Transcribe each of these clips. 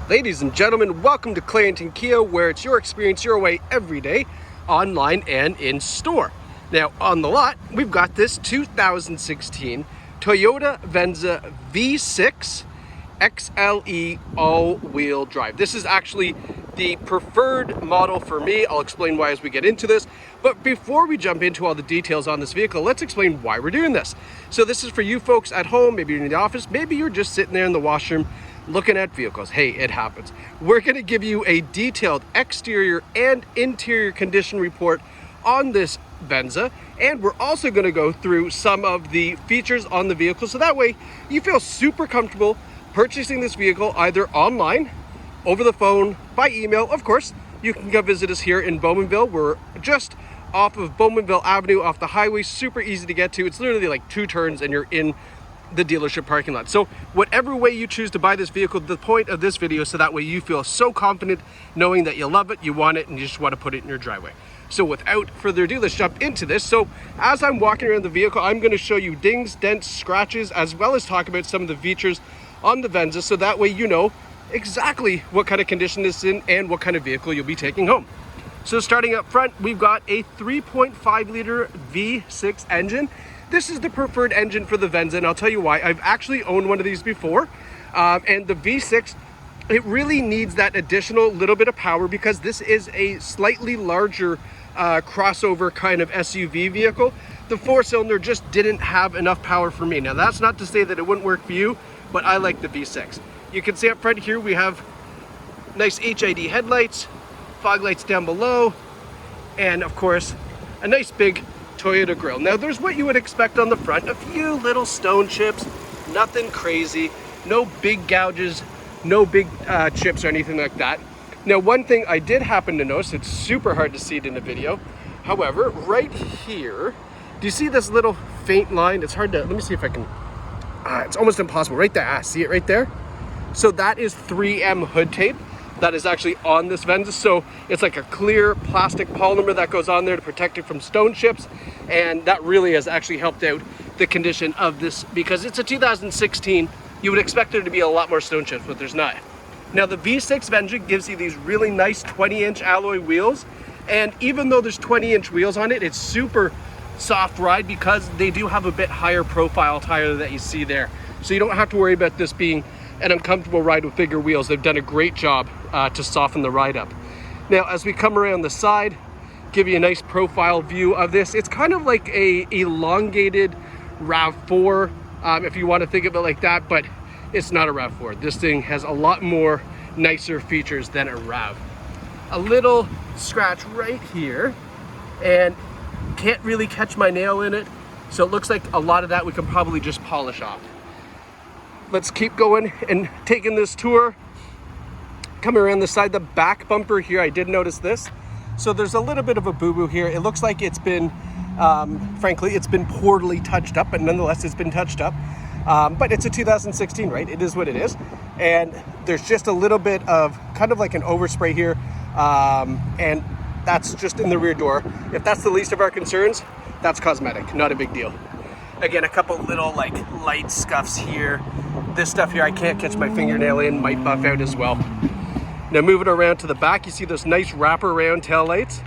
Ladies and gentlemen, welcome to Clarington Kia, where it's your experience your way every day, online and in store. Now, on the lot, we've got this 2016 Toyota Venza V6 XLE all-wheel drive. This is actually the preferred model for me. I'll explain why as we get into this. But before we jump into all the details on this vehicle, let's explain why we're doing this. So this is for you folks at home, maybe you're in the office, maybe you're just sitting there in the washroom looking at vehicles. Hey, it happens. We're going to give you a detailed exterior and interior condition report on this Venza, and we're also going to go through some of the features on the vehicle, so that way you feel super comfortable purchasing this vehicle either online, over the phone, by email. Of course, you can come visit us here in Bowmanville. We're just off of Bowmanville Avenue, off the highway, super easy to get to. It's literally like 2 turns and you're in the dealership parking lot. So whatever way you choose to buy this vehicle, the point of this video is so that way you feel so confident knowing that you love it, you want it, and you just want to put it in your driveway. So without further ado, let's jump into this. So as I'm walking around the vehicle, I'm going to show you dings, dents, scratches, as well as talk about some of the features on the Venza, so that way you know exactly what kind of condition it's in and what kind of vehicle you'll be taking home. So starting up front, we've got a 3.5 liter V6 engine. This is the preferred engine for the Venza, and I'll tell you why. I've actually owned one of these before, and the V6, it really needs that additional little bit of power because this is a slightly larger crossover kind of SUV vehicle. The 4-cylinder just didn't have enough power for me. Now, that's not to say that it wouldn't work for you, but I like the V6. You can see up front here, we have nice HID headlights, fog lights down below, and of course, a nice big Toyota grille. Now there's what you would expect on the front, a few little stone chips, nothing crazy, no big gouges, no big chips or anything like that. Now one thing I did happen to notice, it's super hard to see it in the video, however, right here, do you see this little faint line? It's hard to, let me see if I can, it's almost impossible, right there, see it right there? So that is 3M hood tape that is actually on this Venza. So it's like a clear plastic polymer that goes on there to protect it from stone chips, and that really has actually helped out the condition of this because it's a 2016. You would expect there to be a lot more stone chips, but there's not. Now the V6 Venza gives you these really nice 20-inch alloy wheels, and even though there's 20-inch wheels on it, it's super soft ride because they do have a bit higher profile tire that you see there. So you don't have to worry about this being an uncomfortable ride with bigger wheels. They've done a great job to soften the ride up. Now, as we come around the side, give you a nice profile view of this. It's kind of like a elongated RAV4, if you want to think of it like that, but it's not a RAV4. This thing has a lot more nicer features than a RAV. A little scratch right here, and can't really catch my nail in it, so it looks like a lot of that we can probably just polish off. Let's keep going and taking this tour. Coming around the side, the back bumper here, I did notice this. So there's a little bit of a boo-boo here. It looks like it's been, frankly, it's been poorly touched up, but nonetheless, it's been touched up. But it's a 2016, right? It is what it is. And there's just a little bit of kind of like an overspray here. And that's just in the rear door. If that's the least of our concerns, that's cosmetic, not a big deal. Again, a couple little like light scuffs here. This stuff here I can't catch my fingernail in, might buff out as well. Now moving around to the back, you see those nice wraparound taillights.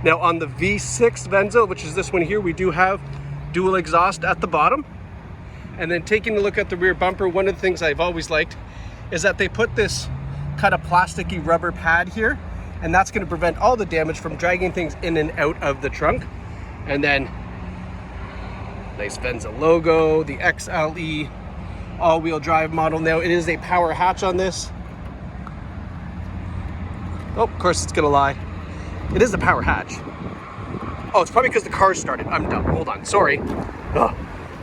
Now on the V6 Venza, which is this one here, we do have dual exhaust at the bottom. And then taking a look at the rear bumper, one of the things I've always liked is that they put this kind of plasticky rubber pad here, and that's going to prevent all the damage from dragging things in and out of the trunk. And then nice Venza logo, the XLE all-wheel drive model. Now it is a power hatch on this. Oh, of course it's gonna lie. It is a power hatch. Oh, it's probably because the car started. I'm dumb. Hold on. Sorry. Oh,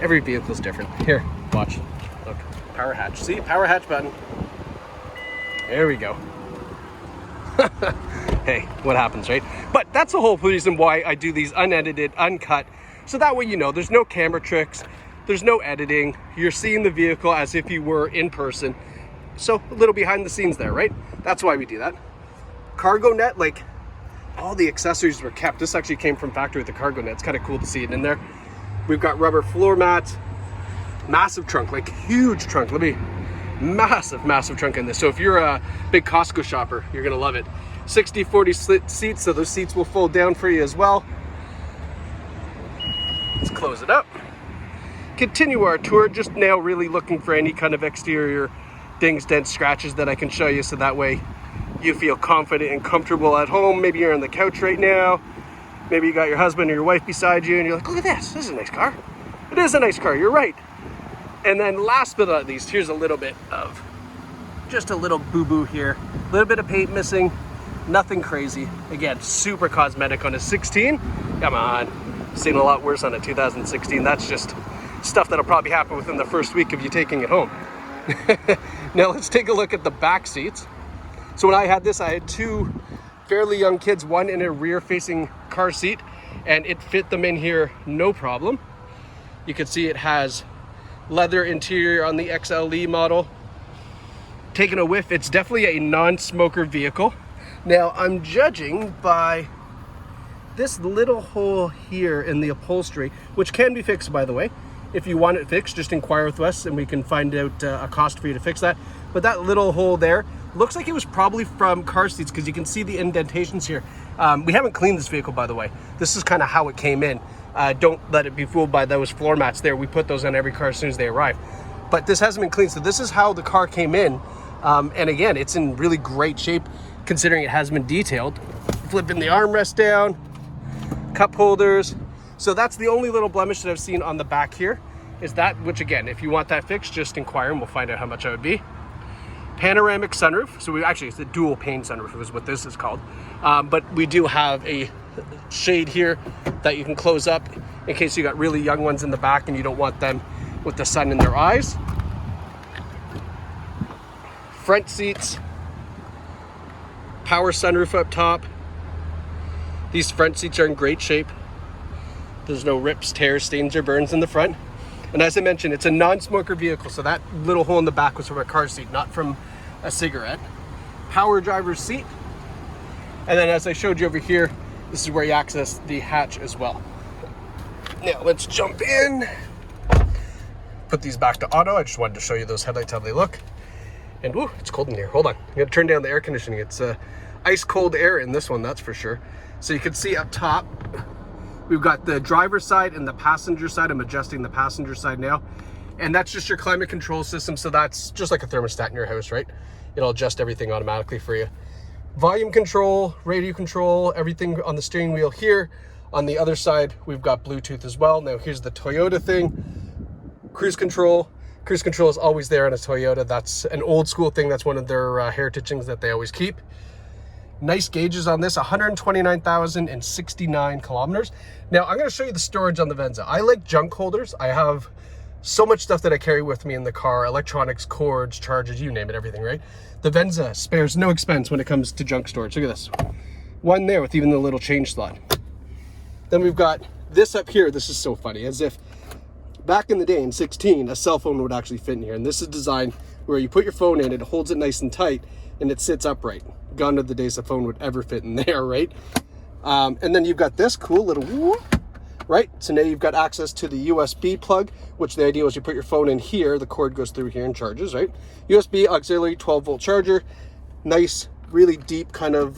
every vehicle's different. Here, watch. Look, power hatch. See, power hatch button. There we go. Hey, what happens, right? But that's the whole reason why I do these unedited, uncut. So that way you know there's no camera tricks, there's no editing, you're seeing the vehicle as if you were in person. So a little behind the scenes there, right? That's why we do that. Cargo net, like all the accessories were kept. This actually came from factory with the cargo net. It's kind of cool to see it in there. We've got rubber floor mats, massive trunk, like huge trunk. Let me Massive, massive trunk in this. So if you're a big Costco shopper, you're gonna love it. 60/40 split seats, so those seats will fold down for you as well. Let's close it up. Continue our tour, just now really looking for any kind of exterior dings, dents, scratches that I can show you, so that way you feel confident and comfortable at home. Maybe you're on the couch right now. Maybe you got your husband or your wife beside you and you're like, look at this, this is a nice car. It is a nice car, you're right. And then last but not least, here's a little bit of, just a little boo-boo here. A little bit of paint missing, nothing crazy. Again, super cosmetic on a 16. Come on, seen a lot worse on a 2016. That's just stuff that'll probably happen within the first week of you taking it home. Now let's take a look at the back seats. So when I had this, I had two fairly young kids, one in a rear-facing car seat, and it fit them in here no problem. You can see it has leather interior on the XLE model. Taking a whiff, it's definitely a non-smoker vehicle. Now I'm judging by this little hole here in the upholstery, which can be fixed, by the way. If you want it fixed, just inquire with us and we can find out a cost for you to fix that. But that little hole there looks like it was probably from car seats, because you can see the indentations here. We haven't cleaned this vehicle, by the way. This is kind of how it came in. Don't let it be fooled by those floor mats there. We put those on every car as soon as they arrive. But this hasn't been cleaned, so this is how the car came in. And again, it's in really great shape considering it has been detailed. Flipping the armrest down, cup holders. So that's the only little blemish that I've seen on the back here, is that, which again, if you want that fixed, just inquire and we'll find out how much that would be. Panoramic sunroof. So we actually, it's a dual pane sunroof is what this is called. But we do have a shade here that you can close up in case you got really young ones in the back and you don't want them with the sun in their eyes. Front seats, power sunroof up top. These front seats are in great shape. There's no rips, tears, stains, or burns in the front. And as I mentioned, it's a non-smoker vehicle, so that little hole in the back was from a car seat, not from a cigarette. Power driver's seat. And then as I showed you over here, this is where you access the hatch as well. Now let's jump in. Put these back to auto. I just wanted to show you those headlights, how they look. And whoo, it's cold in here. Hold on. I'm gonna turn down the air conditioning. It's ice cold air in this one, that's for sure. So you can see up top, we've got the driver's side and the passenger side. I'm adjusting the passenger side now. And that's just your climate control system. So that's just like a thermostat in your house, right? It'll adjust everything automatically for you. Volume control, radio control, everything on the steering wheel here. On the other side, we've got Bluetooth as well. Now here's the Toyota thing. Cruise control. Cruise control is always there on a Toyota. That's an old school thing. That's one of their heritage things that they always keep. Nice gauges on this, 129,069 kilometers. Now I'm gonna show you the storage on the Venza. I like junk holders. I have so much stuff that I carry with me in the car, electronics, cords, chargers, you name it, everything, right? The Venza spares no expense when it comes to junk storage. Look at this. One there with even the little change slot. Then we've got this up here. This is so funny, as if back in the day in 16, a cell phone would actually fit in here. And this is designed where you put your phone in, it holds it nice and tight, and it sits upright. Gone are the days a phone would ever fit in there, right? And then you've got this cool little whoop, right? So now you've got access to the USB plug, which the idea was you put your phone in here, the cord goes through here and charges, right? USB auxiliary 12-volt charger, nice, really deep kind of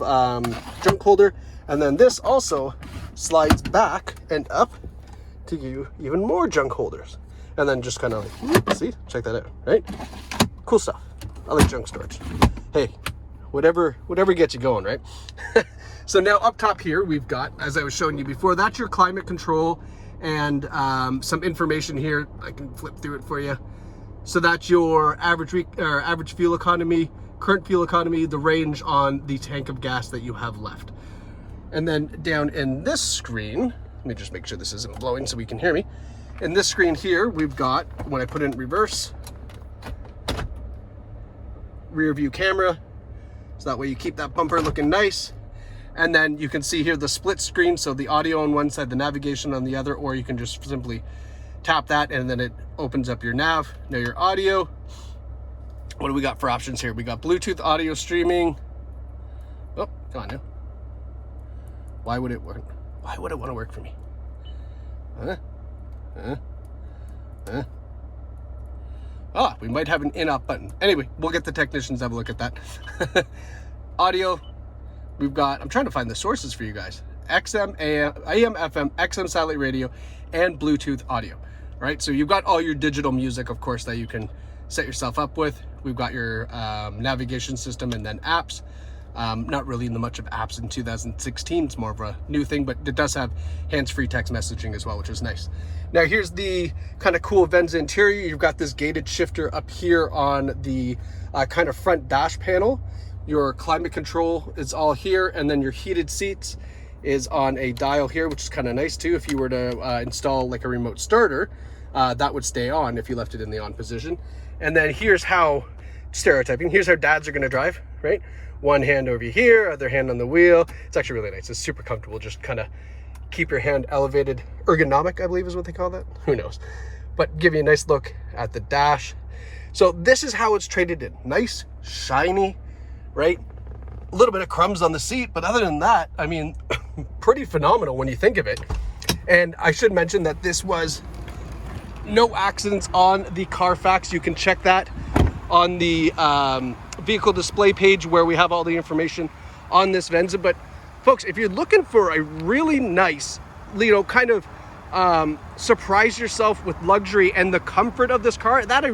junk holder. And then this also slides back and up to give you even more junk holders. And then just kind of like, whoop, see, check that out, right? Cool stuff. I like junk storage. Hey, whatever gets you going, right? So now up top here, we've got, as I was showing you before, that's your climate control and some information here. I can flip through it for you. So that's your average fuel economy, current fuel economy, the range on the tank of gas that you have left. And then down in this screen, let me just make sure this isn't blowing so we can hear me. In this screen here, we've got, when I put it in reverse, rear view camera. So that way you keep that bumper looking nice. And then you can see here the split screen. So the audio on one side, the navigation on the other, or you can just simply tap that and then it opens up your nav. Now your audio. What do we got for options here? We got Bluetooth audio streaming. Oh, come on now. Why would it work? Why would it want to work for me? Ah, we might have an in-off button. Anyway, we'll get the technicians to have a look at that. Audio, we've got, I'm trying to find the sources for you guys. XM, AM, FM, XM satellite radio, and Bluetooth audio, right? So you've got all your digital music, of course, that you can set yourself up with. We've got your navigation system and then apps. Not really much of apps in 2016. It's more of a new thing, but it does have hands-free text messaging as well, which is nice. Now here's the kind of cool Venza interior. You've got this gated shifter up here on the kind of front dash panel. Your climate control is all here, and then your heated seats is on a dial here, which is kind of nice too. If you were to install like a remote starter, that would stay on if you left it in the on position. And then here's how, stereotyping, here's how dads are going to drive, right? One hand over here, other hand on the wheel. It's actually really nice. It's super comfortable. Just kind of keep your hand elevated. Ergonomic, I believe is what they call that. Who knows? But give you a nice look at the dash. So this is how it's traded in. Nice, shiny, right? A little bit of crumbs on the seat, but other than that, I mean, pretty phenomenal when you think of it. And I should mention that this was no accidents on the Carfax. You can check that on the vehicle display page where we have all the information on this Venza. But folks, if you're looking for a really nice, you know, kind of surprise yourself with luxury and the comfort of this car, that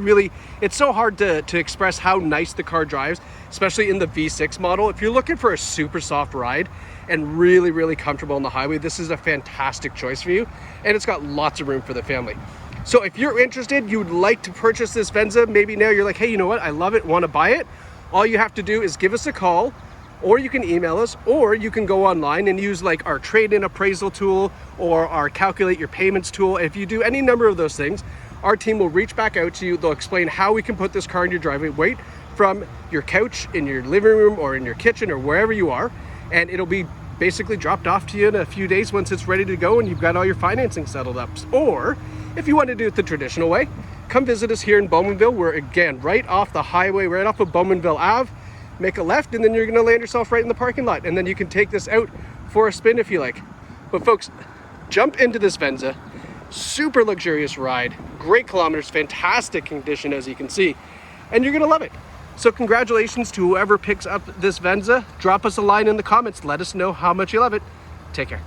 it's so hard to express how nice the car drives, especially in the V6 model. If you're looking for a super soft ride and really, really comfortable on the highway, this is a fantastic choice for you. And it's got lots of room for the family. So if you're interested, you would like to purchase this Venza, maybe now you're like, hey, you know what, I love it, want to buy it. All you have to do is give us a call, or you can email us, or you can go online and use like our trade-in appraisal tool or our calculate your payments tool. If you do any number of those things, our team will reach back out to you. They'll explain how we can put this car in your driveway, right from your couch, in your living room, or in your kitchen, or wherever you are. And it'll be basically dropped off to you in a few days once it's ready to go and you've got all your financing settled up. Or if you want to do it the traditional way, come visit us here in Bowmanville. We're again right off the highway, right off of Bowmanville Ave. Make a left and then you're going to land yourself right in the parking lot, and then you can take this out for a spin if you like. But folks, jump into this Venza. Super luxurious ride, great kilometers, fantastic condition as you can see, and you're going to love it. So congratulations to whoever picks up this Venza. Drop us a line in the comments. Let us know how much you love it. Take care.